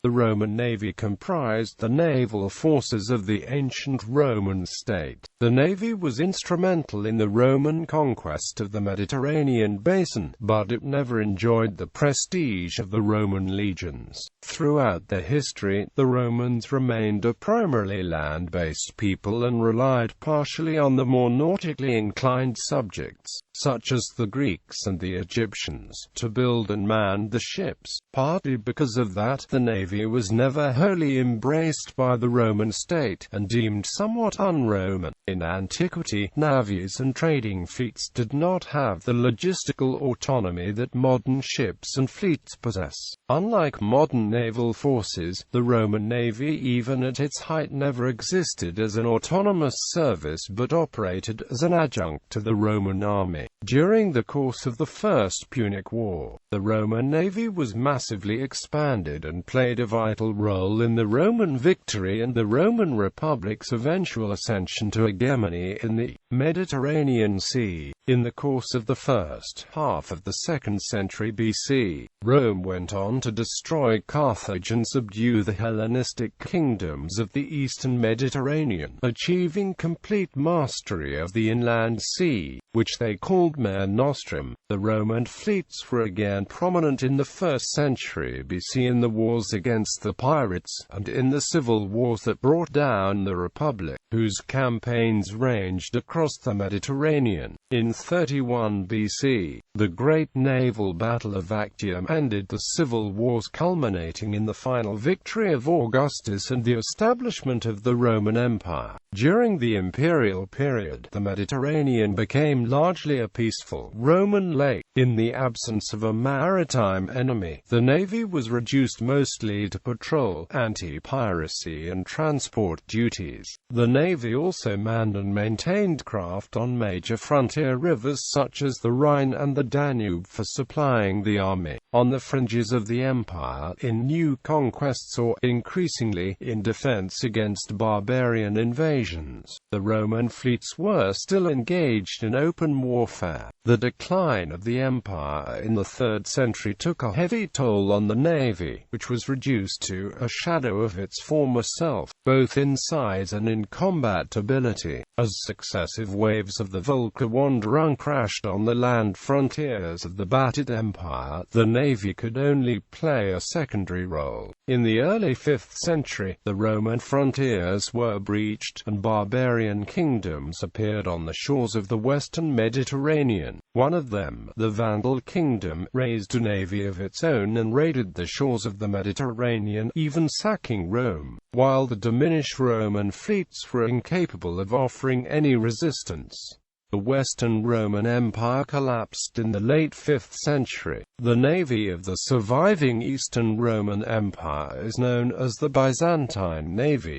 The Roman navy comprised the naval forces of the ancient Roman state. The navy was instrumental in the Roman conquest of the Mediterranean basin, but it never enjoyed the prestige of the Roman legions. Throughout their history, the Romans remained a primarily land-based people and relied partially on the more nautically inclined subjects, such as the Greeks and the Egyptians, to build and man the ships. Partly because of that, the navy was never wholly embraced by the Roman state, and deemed somewhat un-Roman. In antiquity, navies and trading fleets did not have the logistical autonomy that modern ships and fleets possess. Unlike modern naval forces, the Roman navy, even at its height, never existed as an autonomous service but operated as an adjunct to the Roman army. During the course of the First Punic War, the Roman navy was massively expanded and played a vital role in the Roman victory and the Roman Republic's eventual ascension to hegemony in the Mediterranean Sea. In the course of the first half of the 2nd century BC, Rome went on to destroy Carthage and subdue the Hellenistic kingdoms of the eastern Mediterranean, achieving complete mastery of the inland sea, which they called Mare Nostrum. The Roman fleets were again prominent in the 1st century BC in the wars against the pirates, and in the civil wars that brought down the Republic, whose campaigns ranged across the Mediterranean. In 31 BC, the Great Naval Battle of Actium ended the civil wars, culminating in the final victory of Augustus and the establishment of the Roman Empire. During the imperial period, the Mediterranean became largely a peaceful Roman lake. In the absence of a maritime enemy, the navy was reduced mostly to patrol, anti-piracy and transport duties. The navy also manned and maintained craft on major frontier rivers such as the Rhine and the Danube for supplying the army on the fringes of the empire, in new conquests or, increasingly, in defense against barbarian invasions. The Roman fleets were still engaged in open warfare. The decline of the empire in the 3rd century took a heavy toll on the navy, which was reduced to a shadow of its former self, both in size and in combat ability. As successive waves of the Volkerwanderung crashed on the land frontiers of the battered empire, the navy could only play a secondary role. In the early 5th century, the Roman frontiers were breached, and barbarian kingdoms appeared on the shores of the western Mediterranean. One of them, the Vandal kingdom, raised a navy of its own and raided the shores of the Mediterranean, even sacking Rome, while the diminished Roman fleets were incapable of offering any resistance. The Western Roman Empire collapsed in the late 5th century. The navy of the surviving Eastern Roman Empire is known as the Byzantine Navy.